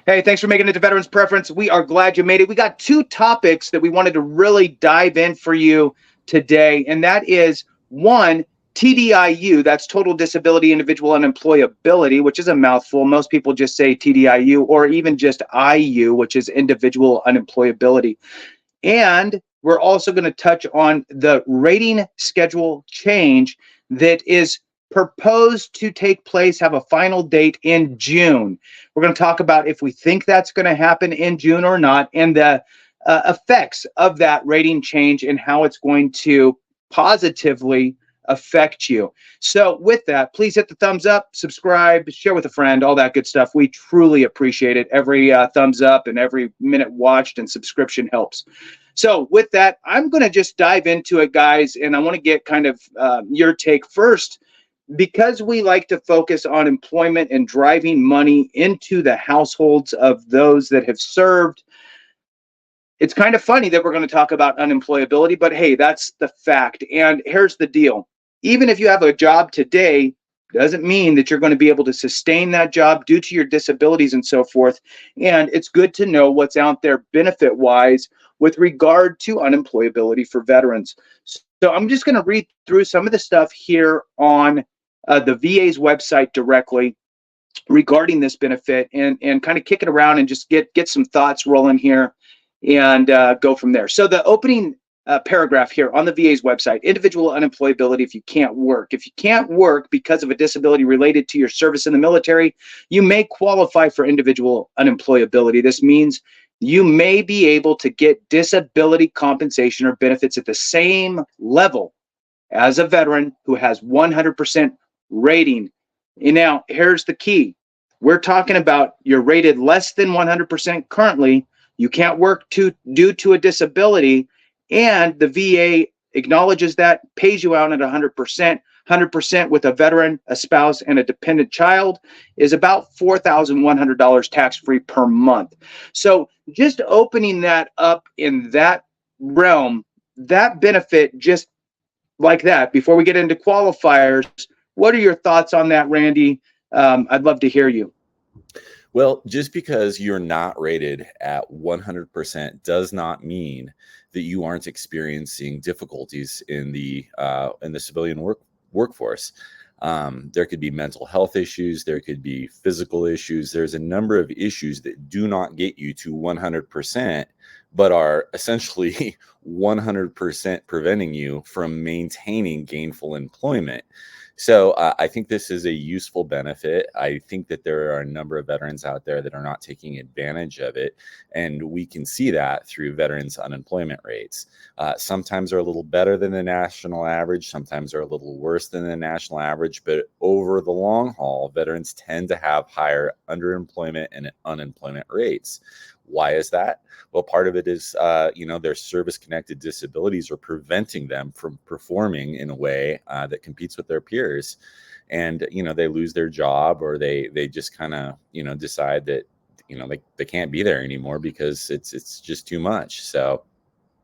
Hey, thanks for making it to Veterans Preference. We are glad you made it. We got two topics that we wanted to really dive in for you today, and that is one, TDIU, that's total disability, individual unemployability, which is a mouthful. Most people just say TDIU or even just IU, which is individual unemployability. And we're also going to touch on the rating schedule change that is proposed to take place, have a final date in June. We're going to talk about if we think that's going to happen in June or not, and the effects of that rating change and how it's going to positively affect you. So with that, please hit the thumbs up, subscribe, share with a friend, all that good stuff. We truly appreciate it. Every thumbs up and every minute watched and subscription helps. So with that, I'm going to just dive into it, guys, and I want to get kind of your take first, because we like to focus on employment and driving money into the households of those that have served. It's kind of funny that we're going to talk about unemployability, but hey, that's the fact. And here's the deal. Even if you have a job today, doesn't mean that you're going to be able to sustain that job due to your disabilities and so forth. And it's good to know what's out there benefit-wise with regard to unemployability for veterans. So I'm just going to read through some of the stuff here on the VA's website directly regarding this benefit, and kind of kick it around and just get some thoughts rolling here and go from there. So the opening paragraph here on the VA's website: individual unemployability if you can't work. If you can't work because of a disability related to your service in the military, you may qualify for individual unemployability. This means you may be able to get disability compensation or benefits at the same level as a veteran who has 100% rating. And now here's the key. We're talking about you're rated less than 100% currently, you can't work due to a disability, and the VA acknowledges that, pays you out at 100%. 100% with a veteran, a spouse, and a dependent child is about $4,100 tax-free per month. So just opening that up in that realm, that benefit just like that, before we get into qualifiers, what are your thoughts on that, Randy? I'd love to hear you. Well, just because you're not rated at 100% does not mean that you aren't experiencing difficulties in the civilian workforce. There could be mental health issues. There could be physical issues. There's a number of issues that do not get you to 100%, but are essentially 100% preventing you from maintaining gainful employment. So I think this is a useful benefit. I think that there are a number of veterans out there that are not taking advantage of it. And we can see that through veterans' unemployment rates. Sometimes are a little better than the national average. Sometimes are a little worse than the national average. But over the long haul, veterans tend to have higher underemployment and unemployment rates. Why is that? Well, part of it is, their service-connected disabilities are preventing them from performing in a way that competes with their peers. And, they lose their job, or they just kind of, decide that, they can't be there anymore because it's just too much. So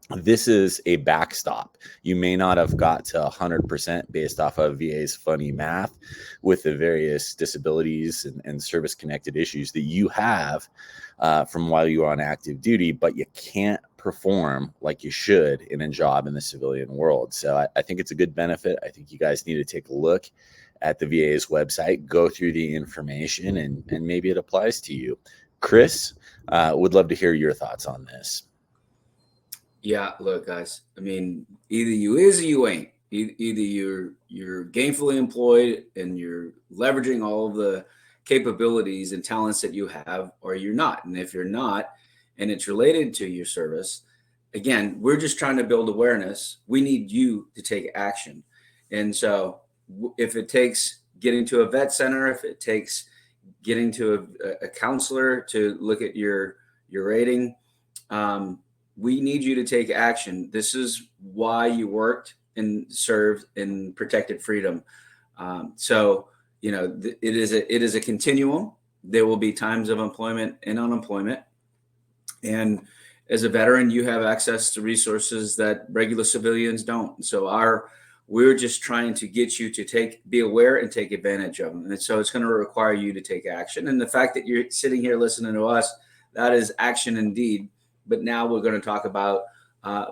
this is a backstop. You may not have got to 100% based off of VA's funny math with the various disabilities and service-connected issues that you have from while you are on active duty, but you can't perform like you should in a job in the civilian world. So I think it's a good benefit. I think you guys need to take a look at the VA's website, go through the information, and maybe it applies to you. Chris, would love to hear your thoughts on this. Yeah, look, guys. I mean, either you is or you ain't. Either you're gainfully employed and you're leveraging all of the capabilities and talents that you have, or you're not. And if you're not, and it's related to your service, again, we're just trying to build awareness. We need you to take action. And so, if it takes getting to a vet center, if it takes getting to a counselor to look at your rating, we need you to take action. This is why you worked and served and protected freedom. It is a continuum. There will be times of employment and unemployment. And as a veteran, you have access to resources that regular civilians don't. So our We're just trying to get you to be aware and take advantage of them. And so it's going to require you to take action. And the fact that you're sitting here listening to us, that is action indeed. But now we're going to talk about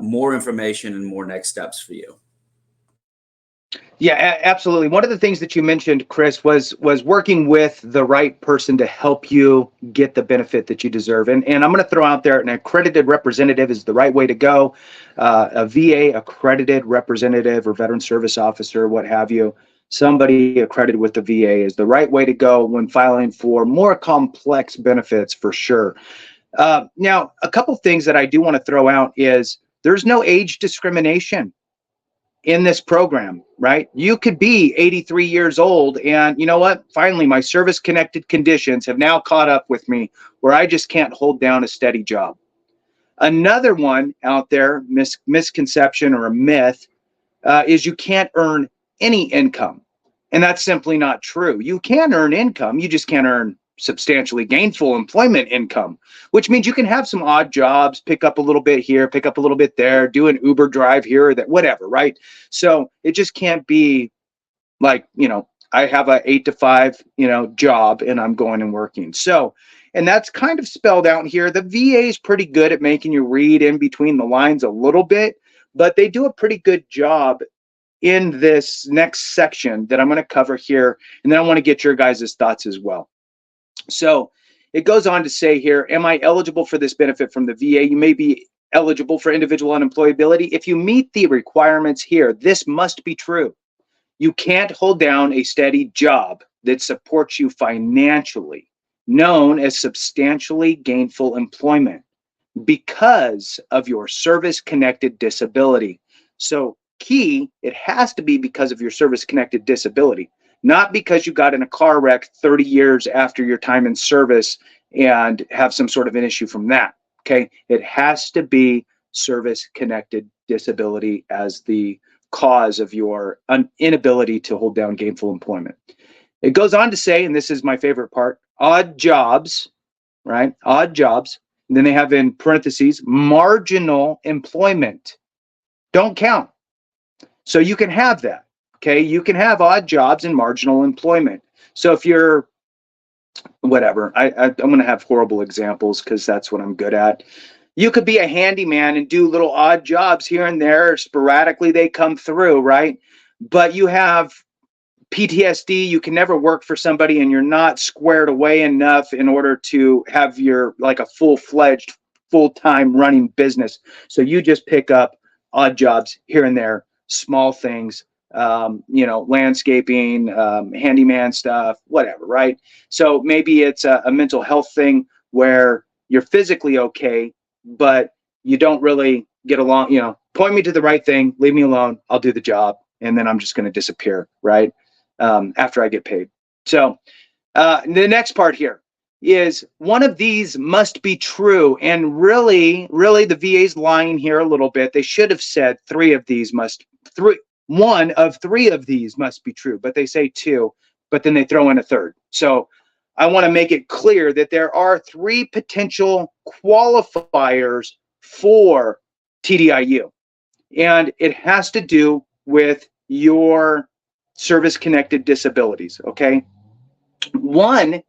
more information and more next steps for you. Yeah, absolutely. One of the things that you mentioned, Chris, was working with the right person to help you get the benefit that you deserve. And I'm going to throw out there, an accredited representative is the right way to go. A VA accredited representative or veteran service officer, what have you, somebody accredited with the VA is the right way to go when filing for more complex benefits, for sure. Now, a couple things that I do want to throw out is there's no age discrimination in this program, right? You could be 83 years old and you know what? Finally, my service connected conditions have now caught up with me where I just can't hold down a steady job. Another one out there, misconception or a myth, is you can't earn any income. And that's simply not true. You can earn income, you just can't earn substantially gainful employment income, which means you can have some odd jobs, pick up a little bit here, pick up a little bit there, do an Uber drive here or that, whatever, right? So it just can't be like, I have a 8 to 5, job and I'm going and working. So, and that's kind of spelled out here. The VA is pretty good at making you read in between the lines a little bit, but they do a pretty good job in this next section that I'm going to cover here. And then I want to get your guys' thoughts as well. So it goes on to say here, am I eligible for this benefit from the VA? You may be eligible for individual unemployability. If you meet the requirements here, this must be true. You can't hold down a steady job that supports you financially, known as substantially gainful employment, because of your service-connected disability. So key, it has to be because of your service-connected disability, not because you got in a car wreck 30 years after your time in service and have some sort of an issue from that, okay? It has to be service-connected disability as the cause of your inability to hold down gainful employment. It goes on to say, and this is my favorite part, odd jobs, right? Odd jobs. And then they have in parentheses, marginal employment. Don't count. So you can have that. Okay, you can have odd jobs and marginal employment. So if you're whatever, I'm going to have horrible examples because that's what I'm good at. You could be a handyman and do little odd jobs here and there. Sporadically, they come through, right? But you have PTSD, you can never work for somebody and you're not squared away enough in order to have your like a full-fledged, full-time running business. So you just pick up odd jobs here and there, small things, landscaping, handyman stuff, whatever, right? So maybe it's a mental health thing where you're physically okay, but you don't really get along, point me to the right thing, leave me alone, I'll do the job, and then I'm just going to disappear, right? After I get paid. So the next part here is one of these must be true. And really, the VA's lying here a little bit. They should have said one of three of these must be true, but they say two, but then they throw in a third. So I want to make it clear that there are three potential qualifiers for TDIU, and it has to do with your service-connected disabilities, okay? One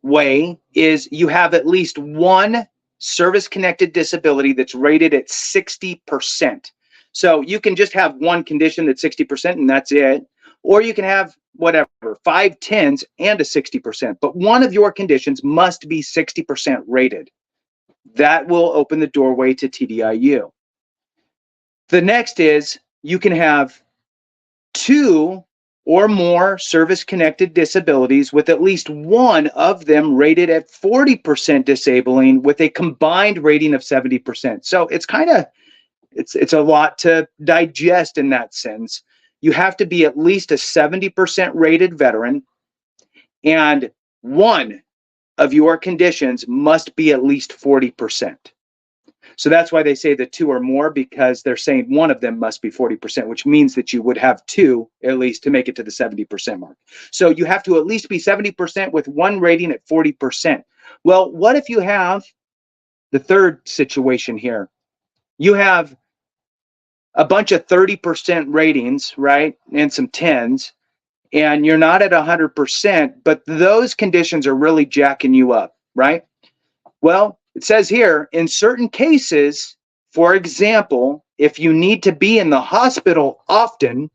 way is you have at least one service-connected disability that's rated at 60%. So you can just have one condition that's 60% and that's it. Or you can have whatever, 5 10s and a 60%. But one of your conditions must be 60% rated. That will open the doorway to TDIU. The next is you can have 2 or more service-connected disabilities with at least one of them rated at 40% disabling with a combined rating of 70%. So it's kind of, it's a lot to digest in that sense. You have to be at least a 70% rated veteran, and one of your conditions must be at least 40%. So that's why they say the 2 or more, because they're saying one of them must be 40%, which means that you would have 2 at least to make it to the 70% mark. So you have to at least be 70% with one rating at 40%. Well, what if you have the third situation here? You have a bunch of 30% ratings, right? And some 10s, and you're not at 100%, but those conditions are really jacking you up, right? Well, it says here, in certain cases, for example, if you need to be in the hospital often,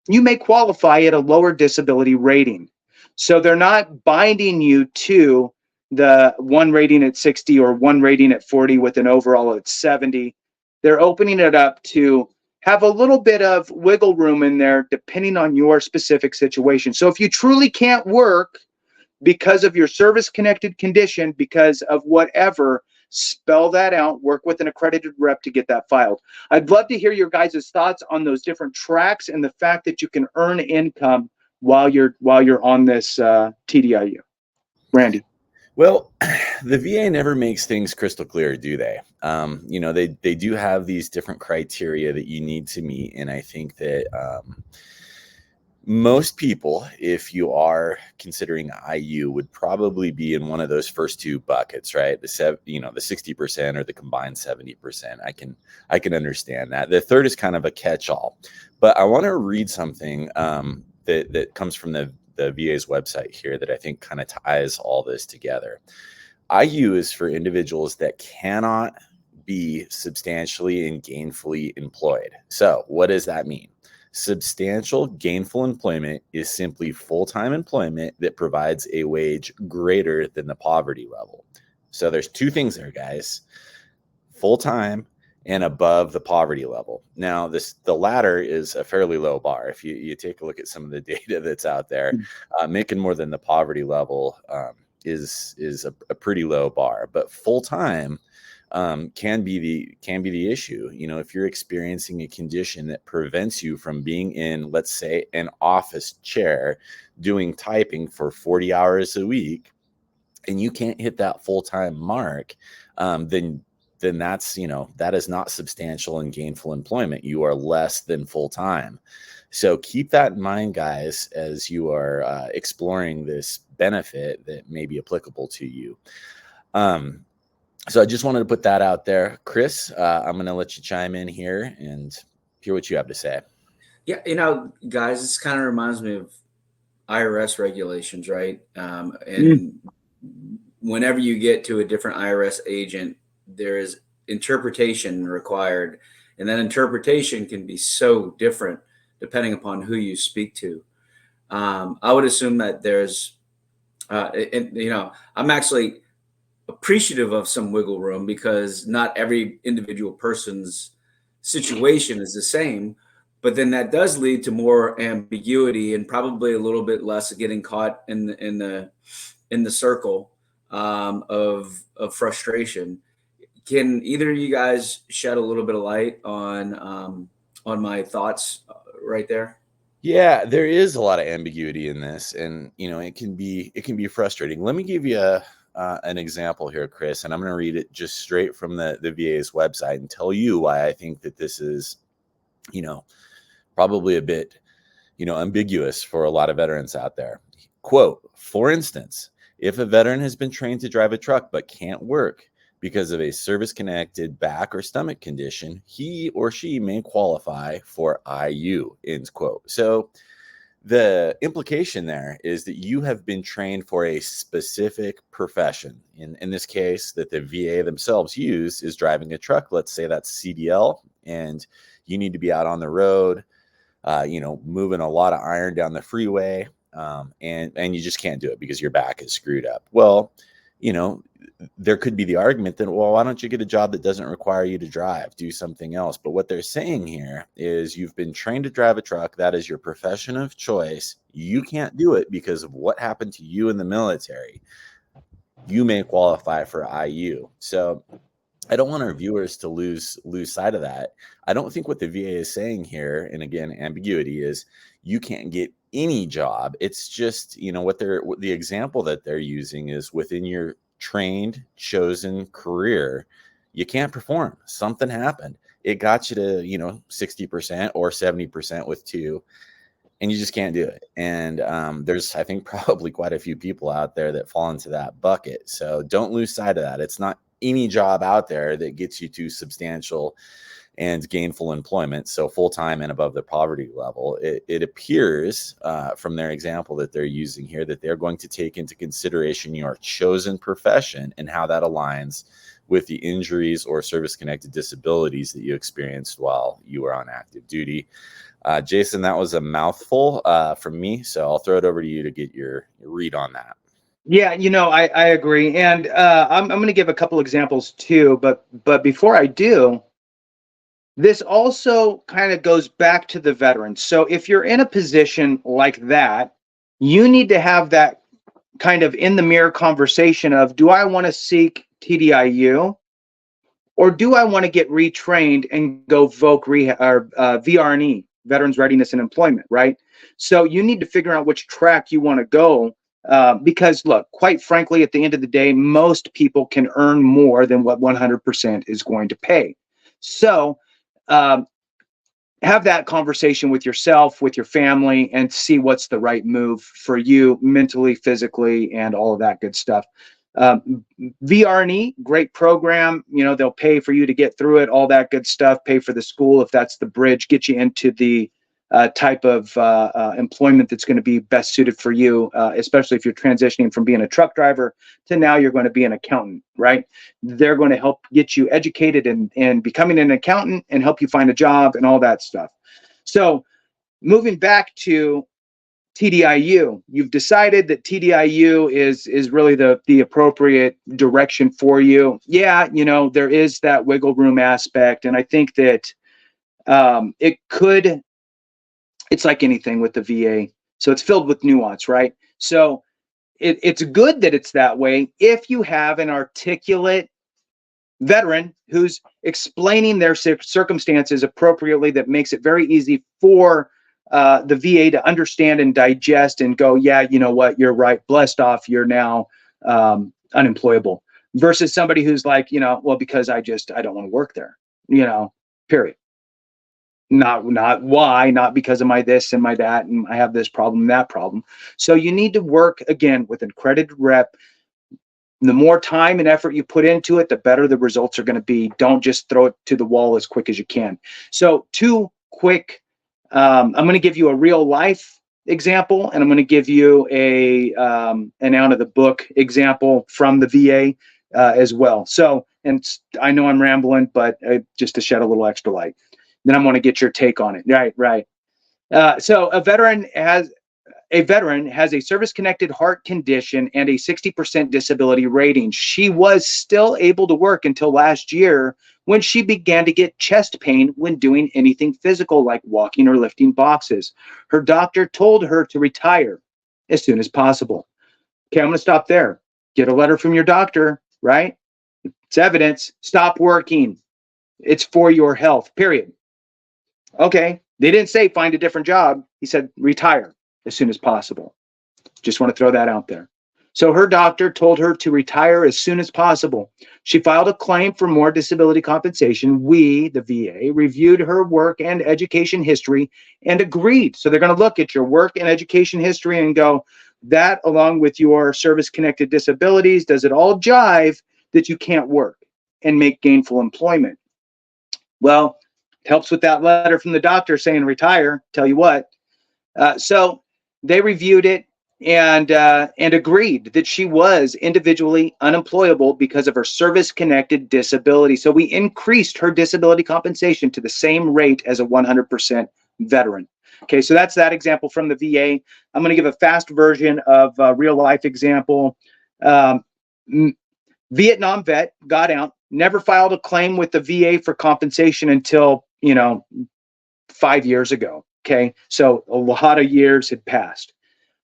you may qualify at a lower disability rating. So they're not binding you to the one rating at 60 or one rating at 40 with an overall at 70. They're opening it up to have a little bit of wiggle room in there depending on your specific situation. So if you truly can't work because of your service connected condition, because of whatever, spell that out, work with an accredited rep to get that filed. I'd love to hear your guys' thoughts on those different tracks and the fact that you can earn income while you're on this TDIU. Randy. Well, the VA never makes things crystal clear, do they? They do have these different criteria that you need to meet, and I think that most people, if you are considering IU, would probably be in one of those first two buckets, right? The 60% or the combined 70%. I can understand that. The third is kind of a catch-all, but I want to read something that comes from the VA's website here that I think kind of ties all this together. IU is for individuals that cannot be substantially and gainfully employed. So what does that mean? Substantial gainful employment is simply full-time employment that provides a wage greater than the poverty level. So there's two things there, guys: full-time and above the poverty level. Now, the latter is a fairly low bar. If you take a look at some of the data that's out there, making more than the poverty level is a pretty low bar. But full-time can be the issue. If you're experiencing a condition that prevents you from being in, let's say, an office chair doing typing for 40 hours a week, and you can't hit that full-time mark, then that's, that is not substantial and gainful employment. You are less than full-time. So keep that in mind, guys, as you are exploring this benefit that may be applicable to you. So I just wanted to put that out there. Chris, I'm going to let you chime in here and hear what you have to say. Yeah, guys, this kind of reminds me of IRS regulations, right? And whenever you get to a different IRS agent, there is interpretation required. And that interpretation can be so different depending upon who you speak to. I would assume that there's, I'm actually appreciative of some wiggle room because not every individual person's situation is the same, but then that does lead to more ambiguity and probably a little bit less getting caught in the circle of frustration. Can either of you guys shed a little bit of light on my thoughts right there? Yeah, there is a lot of ambiguity in this, and it can be frustrating. Let me give you an example here, Chris, and I'm going to read it just straight from the VA's website and tell you why I think that this is, probably a bit, ambiguous for a lot of veterans out there. Quote, for instance, if a veteran has been trained to drive a truck but can't work because of a service-connected back or stomach condition, he or she may qualify for IU, end quote. So the implication there is that you have been trained for a specific profession. In this case, that the VA themselves use is driving a truck. Let's say that's CDL, and you need to be out on the road, moving a lot of iron down the freeway, and you just can't do it because your back is screwed up. Well, there could be the argument that, well, why don't you get a job that doesn't require you to drive, do something else? But what they're saying here is you've been trained to drive a truck. That is your profession of choice. You can't do it because of what happened to you in the military. You may qualify for IU. So I don't want our viewers to lose sight of that. I don't think what the VA is saying here, and again, ambiguity, is you can't get any job. It's just, the example that they're using is within your trained, chosen career, you can't perform. Something happened. It got you to, 60% or 70% with two, and you just can't do it. And there's, I think, probably quite a few people out there that fall into that bucket. So don't lose sight of that. It's not any job out there that gets you to substantial and gainful employment, so full-time and above the poverty level, it appears from their example that they're using here that they're going to take into consideration your chosen profession and how that aligns with the injuries or service-connected disabilities that you experienced while you were on active duty. Jason, that was a mouthful from me, so I'll throw it over to you to get your read on that. Yeah, I agree. And I'm going to give a couple examples too, but before I do, this also kind of goes back to the veterans. So if you're in a position like that, you need to have that kind of in the mirror conversation of, do I want to seek TDIU, or do I want to get retrained and go VRE, Veterans Readiness and Employment, right? So you need to figure out which track you want to go, because look, quite frankly, at the end of the day, most people can earn more than what 100% is going to pay. So have that conversation with yourself, with your family, and see what's the right move for you mentally, physically, and all of that good stuff. VRE, great program. They'll pay for you to get through it, all that good stuff, pay for the school if that's the bridge, get you into the type of employment that's going to be best suited for you, especially if you're transitioning from being a truck driver to now you're going to be an accountant, right? They're going to help get you educated and becoming an accountant and help you find a job and all that stuff. So moving back to TDIU, you've decided that TDIU is really the appropriate direction for you. Yeah, there is that wiggle room aspect, and I think that it's like anything with the VA. So it's filled with nuance, right? So it's good that it's that way if you have an articulate veteran who's explaining their circumstances appropriately, that makes it very easy for the VA to understand and digest and go, yeah, you know what, you're right, blessed off, you're now unemployable, versus somebody who's like, well, because I don't want to work there, period. Not why, not because of my this and my that, and I have this problem, that problem. So you need to work again with an accredited rep. The more time and effort you put into it, the better the results are going to be. Don't just throw it to the wall as quick as you can. So two quick, I'm going to give you a real life example, and I'm going to give you an out of the book example from the VA as well. So, and I know I'm rambling, but just to shed a little extra light. Then I'm going to get your take on it. Right. So a veteran has a service-connected heart condition and a 60% disability rating. She was still able to work until last year, when she began to get chest pain when doing anything physical like walking or lifting boxes. Her doctor told her to retire as soon as possible. Okay, I'm going to stop there. Get a letter from your doctor, right? It's evidence. Stop working. It's for your health, period. Okay, they didn't say find a different job. He said retire as soon as possible. Just want to throw that out there. So her doctor told her to retire as soon as possible. She filed a claim for more disability compensation. We, the VA, reviewed her work and education history and agreed. So they're going to look at your work and education history and go, that along with your service-connected disabilities, does it all jive that you can't work and make gainful employment? Well, it helps with that letter from the doctor saying retire, tell you what. So they reviewed it and agreed that she was individually unemployable because of her service-connected disability. So we increased her disability compensation to the same rate as a 100% veteran. Okay, so that's that example from the VA. I'm going to give a fast version of a real-life example. Vietnam vet, got out, never filed a claim with the VA for compensation until 5 years ago. Okay, so a lot of years had passed.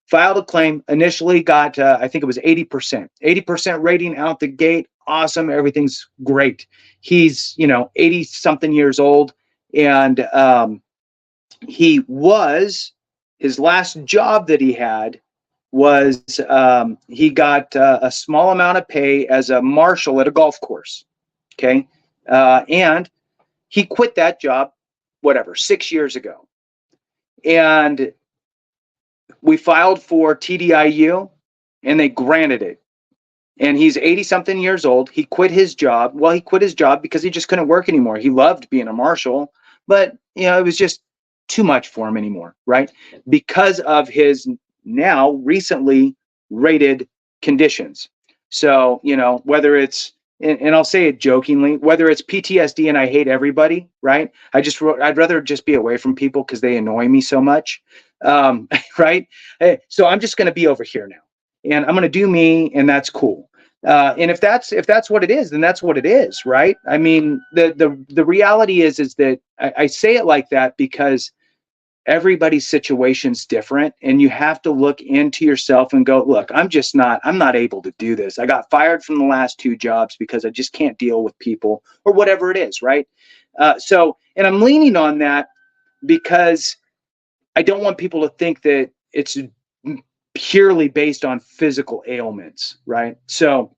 Filed a claim, initially got, I think it was 80% rating out the gate. Awesome, everything's great. He's, 80 something years old, and his last job that he had was he got a small amount of pay as a marshal at a golf course. Okay, and he quit that job, 6 years ago. And we filed for TDIU and they granted it. and he's 80 something years old. He quit his job. Well, he quit his job because he just couldn't work anymore. He loved being a marshal, but it was just too much for him anymore, right? Because of his now recently rated conditions. So, whether it's, and I'll say it jokingly, whether it's PTSD and I hate everybody, right? I'd rather just be away from people because they annoy me so much, right? So I'm just going to be over here now, and I'm going to do me, and that's cool. And if that's what it is, then that's what it is, right? I mean, the reality is that I say it like that because everybody's situation's different, and you have to look into yourself and go, look, I'm not able to do this. I got fired from the last 2 jobs because I just can't deal with people, or whatever it is, right? And I'm leaning on that because I don't want people to think that it's purely based on physical ailments, right? So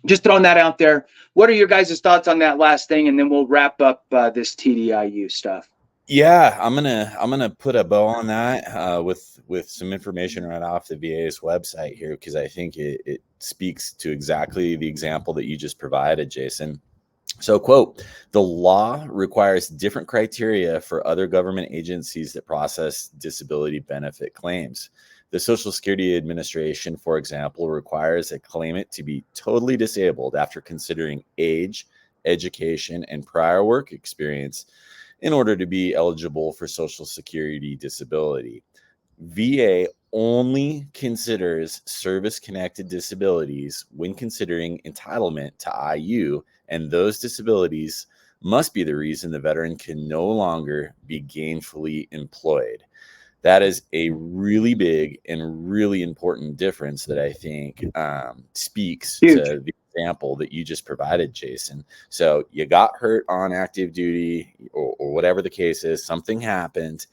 just throwing that out there. What are your guys' thoughts on that last thing? And then we'll wrap up this TDIU stuff. Yeah, I'm gonna put a bow on that with some information right off the VA's website here, because I think it speaks to exactly the example that you just provided, Jason. So, quote, the law requires different criteria for other government agencies that process disability benefit claims. The Social Security Administration, for example, requires a claimant to be totally disabled after considering age, education, and prior work experience in order to be eligible for Social Security disability. VA only considers service-connected disabilities when considering entitlement to IU, and those disabilities must be the reason the veteran can no longer be gainfully employed. That is a really big and really important difference that I think speaks Huge. to the example that you just provided, Jason. So you got hurt on active duty, or whatever the case is, something happened.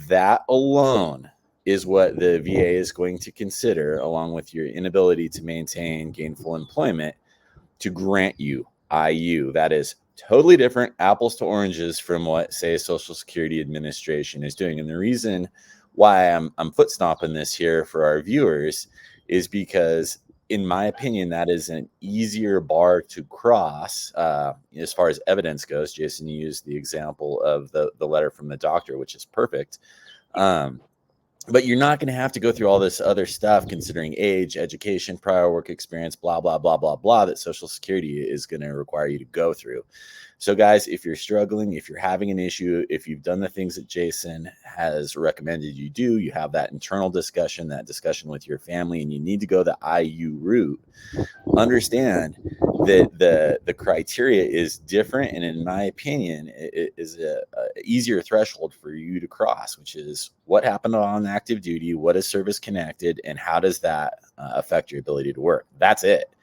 That alone is what the VA is going to consider, along with your inability to maintain gainful employment, to grant you IU. That is totally different, apples to oranges, from what, say, Social Security Administration is doing. And the reason why I'm foot stomping this here for our viewers is because, in my opinion, that is an easier bar to cross as far as evidence goes. Jason, you used the example of the letter from the doctor, which is perfect. But you're not going to have to go through all this other stuff, considering age, education, prior work experience, blah, blah, blah, blah, blah, that Social Security is going to require you to go through. So, guys, if you're struggling, if you're having an issue, if you've done the things that Jason has recommended you do, you have that internal discussion, that discussion with your family, and you need to go the IU route, understand that the criteria is different, and in my opinion, it is a easier threshold for you to cross, which is what happened on active duty, what is service connected, and how does that affect your ability to work. That's it.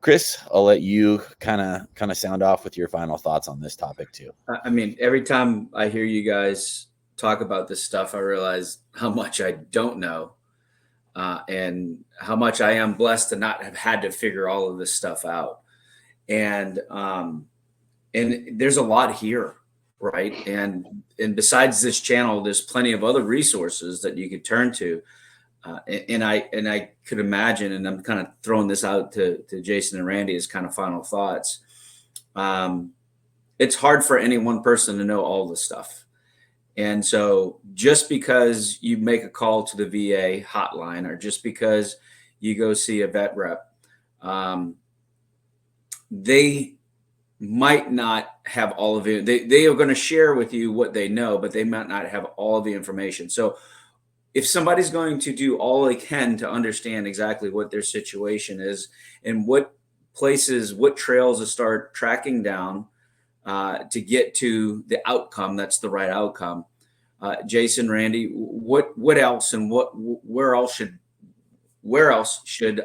Chris, I'll let you kind of sound off with your final thoughts on this topic too. I mean, every time I hear you guys talk about this stuff, I realize how much I don't know. And how much I am blessed to not have had to figure all of this stuff out. And there's a lot here, right? And besides this channel, there's plenty of other resources that you could turn to. And I could imagine, and I'm kind of throwing this out to Jason and Randy as kind of final thoughts. It's hard for any one person to know all this stuff. And so just because you make a call to the VA hotline, or just because you go see a vet rep, they might not have all of it. They are going to share with you what they know, but they might not have all of the information. So if somebody's going to do all they can to understand exactly what their situation is and what places, what trails to start tracking down to get to the outcome that's the right outcome. Jason, Randy, what else, and where else should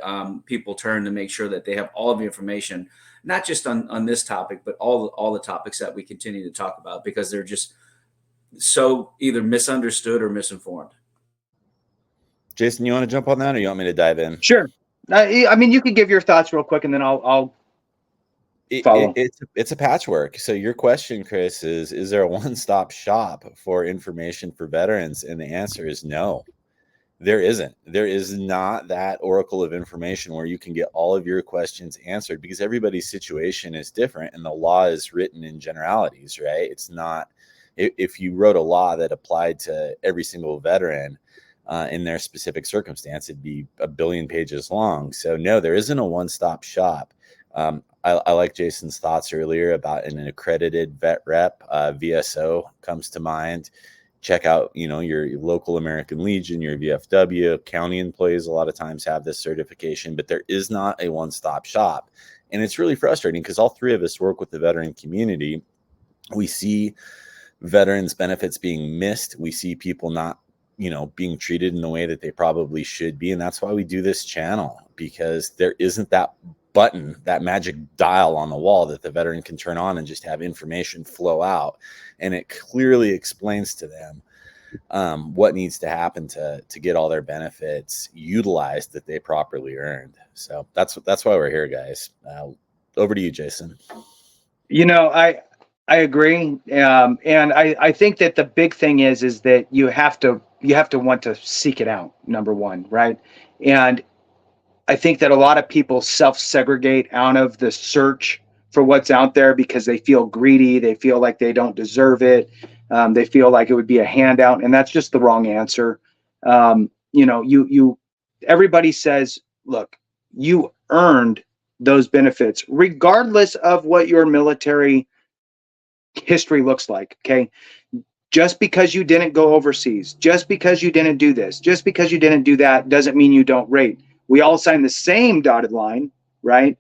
people turn to make sure that they have all of the information, not just on this topic, but all the topics that we continue to talk about, because they're just so either misunderstood or misinformed. Jason, you want to jump on that, or you want me to dive in? Sure. I mean, you could give your thoughts real quick, and then I'll follow. It's a patchwork. So your question, Chris, is there a one-stop shop for information for veterans? And the answer is no. There isn't. There is not that oracle of information where you can get all of your questions answered, because everybody's situation is different and the law is written in generalities, right? It's not, if you wrote a law that applied to every single veteran in their specific circumstance, it'd be a billion pages long. So no, there isn't a one-stop shop. I like Jason's thoughts earlier about an accredited vet rep. VSO comes to mind. Check out, your local American Legion, your VFW. County employees a lot of times have this certification, but there is not a one-stop shop. And it's really frustrating because all three of us work with the veteran community. We see veterans benefits being missed. We see people not, being treated in the way that they probably should be. And that's why we do this channel, because there isn't that button, that magic dial on the wall that the veteran can turn on and just have information flow out. And it clearly explains to them what needs to happen to get all their benefits utilized that they properly earned. So that's why we're here, guys. Over to you, Jason. I agree. And I think that the big thing is that you have to want to seek it out, number one, right? And I think that a lot of people self-segregate out of the search for what's out there because they feel greedy. They feel like they don't deserve it. They feel like it would be a handout, and that's just the wrong answer. Everybody says, look, you earned those benefits regardless of what your military history looks like. Okay. Just because you didn't go overseas, just because you didn't do this, just because you didn't do that, doesn't mean you don't rate. We all sign the same dotted line, right?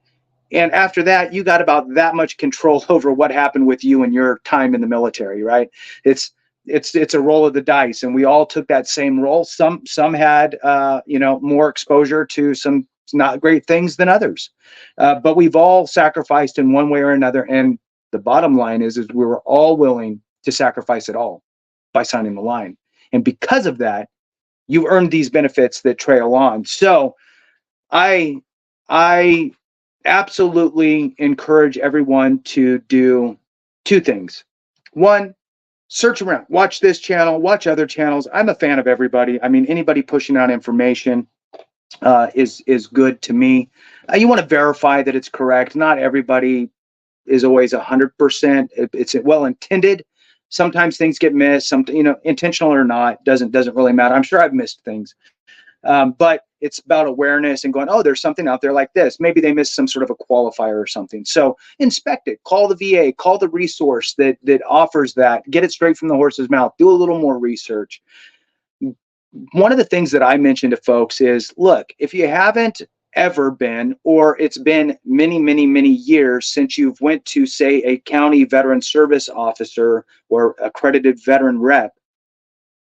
And after that, you got about that much control over what happened with you and your time in the military, right? It's a roll of the dice, and we all took that same role. Some had more exposure to some not great things than others, but we've all sacrificed in one way or another. And the bottom line is we were all willing to sacrifice it all by signing the line, and because of that, you earned these benefits that trail on. So I absolutely encourage everyone to do two things. One, search around, watch this channel, watch other channels. I'm a fan of everybody. I mean, anybody pushing out information is good to me. You want to verify that it's correct. Not everybody is always 100%. It's well intended. Sometimes things get missed. Intentional or not, doesn't really matter. I'm sure I've missed things. But it's about awareness and going, oh, there's something out there like this. Maybe they missed some sort of a qualifier or something. So inspect it, call the VA, call the resource that offers that, get it straight from the horse's mouth, do a little more research. One of the things that I mention to folks is, look, if you haven't ever been, or it's been many, many, many years since you've went to, say, a county veteran service officer or accredited veteran rep,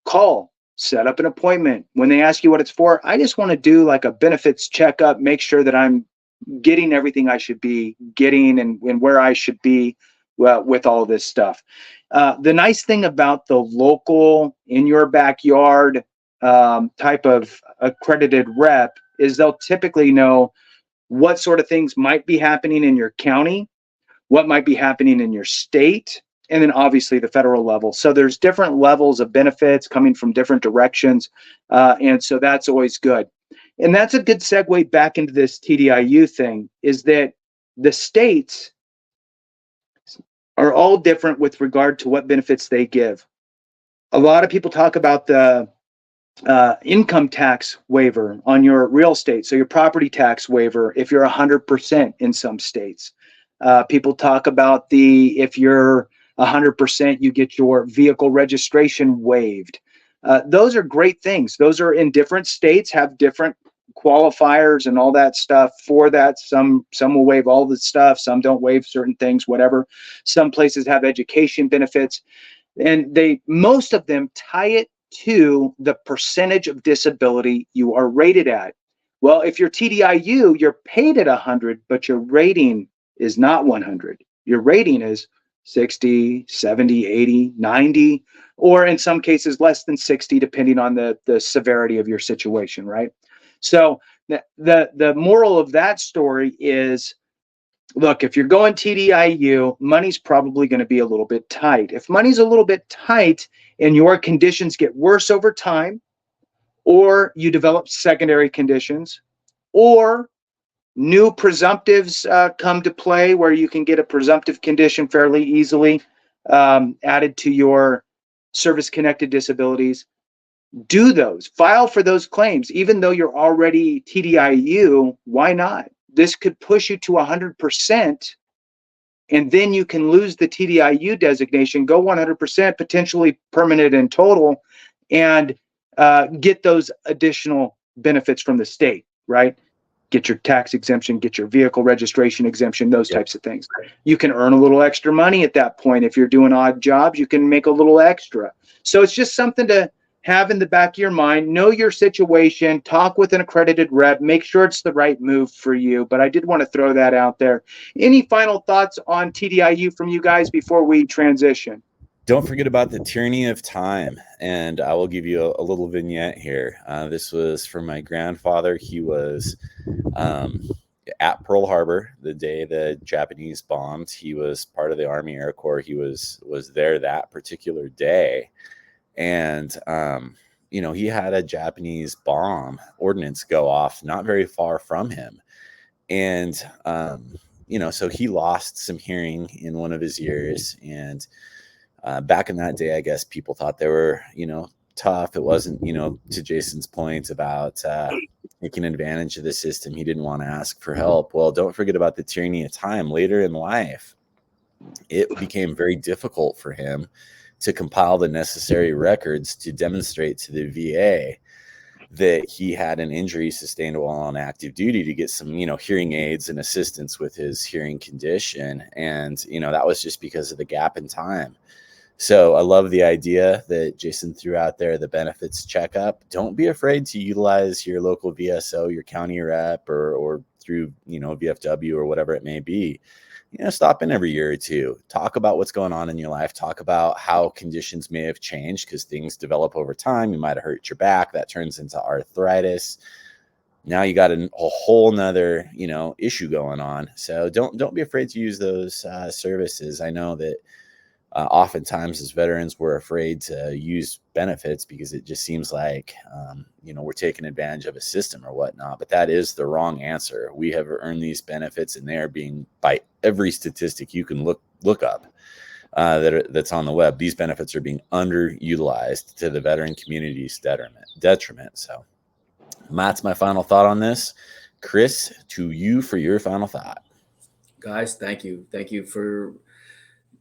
call. Set up an appointment. When they ask you what it's for, I just want to do like a benefits checkup, make sure that I'm getting everything I should be getting and where I should be with all this stuff. The nice thing about the local, in your backyard type of accredited rep is they'll typically know what sort of things might be happening in your county, what might be happening in your state, and then obviously the federal level. So there's different levels of benefits coming from different directions. And so that's always good. And that's a good segue back into this TDIU thing, is that the states are all different with regard to what benefits they give. A lot of people talk about the income tax waiver on your real estate. So your property tax waiver, if you're 100% in some states. People talk about if you're 100%, you get your vehicle registration waived. Those are great things. Those are in different states, have different qualifiers and all that stuff for that. Some will waive all the stuff. Some don't waive certain things, whatever. Some places have education benefits, and most of them tie it to the percentage of disability you are rated at. Well, if you're TDIU, you're paid at 100, but your rating is not 100. Your rating is 60, 70, 80, 90, or in some cases less than 60, depending on the severity of your situation, right? So the moral of that story is, look, if you're going TDIU, money's probably going to be a little bit tight. If money's a little bit tight and your conditions get worse over time, or you develop secondary conditions, or new presumptives come to play where you can get a presumptive condition fairly easily added to your service-connected disabilities. Do those, file for those claims, even though you're already TDIU. Why not? This could push you to 100%, and then you can lose the TDIU designation, go 100%, potentially permanent and total, and get those additional benefits from the state, right? Get your tax exemption, get your vehicle registration exemption, those types of things. You can earn a little extra money at that point. If you're doing odd jobs, you can make a little extra. So it's just something to have in the back of your mind. Know your situation, talk with an accredited rep, make sure it's the right move for you. But I did want to throw that out there. Any final thoughts on TDIU from you guys before we transition? Don't forget about the tyranny of time. And I will give you a little vignette here. This was from my grandfather. He was at Pearl Harbor the day the Japanese bombed. He was part of the Army Air Corps. He was there that particular day. And, he had a Japanese bomb ordnance go off not very far from him. And, so he lost some hearing in one of his ears. And back in that day, I guess people thought they were, tough. It wasn't, to Jason's point about taking advantage of the system. He didn't want to ask for help. Well, don't forget about the tyranny of time. Later in life, it became very difficult for him to compile the necessary records to demonstrate to the VA that he had an injury sustained while on active duty to get some, hearing aids and assistance with his hearing condition. And, that was just because of the gap in time. So I love the idea that Jason threw out there, the benefits checkup. Don't be afraid to utilize your local VSO, your county rep, or through, VFW or whatever it may be. Stop in every year or two, talk about what's going on in your life, talk about how conditions may have changed because things develop over time. You might have hurt your back. That turns into arthritis. Now you got a whole nother, issue going on. So don't be afraid to use those services. I know that oftentimes as veterans, we're afraid to use benefits because it just seems like, we're taking advantage of a system or whatnot, but that is the wrong answer. We have earned these benefits and they are being, by every statistic you can look up that's on the web, these benefits are being underutilized to the veteran community's detriment. So that's my final thought on this. Chris, to you for your final thought. Guys, thank you. Thank you for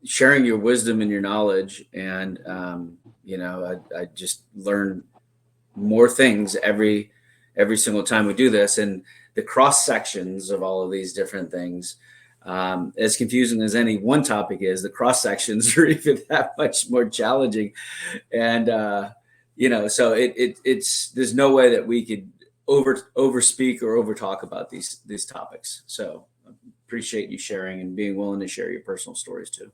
sharing your wisdom and your knowledge. And, I just learn more things every single time we do this. And the cross sections of all of these different things, as confusing as any one topic is, the cross sections are even that much more challenging. And, so it's, there's no way that we could over speak or over talk about these topics. So appreciate you sharing and being willing to share your personal stories too.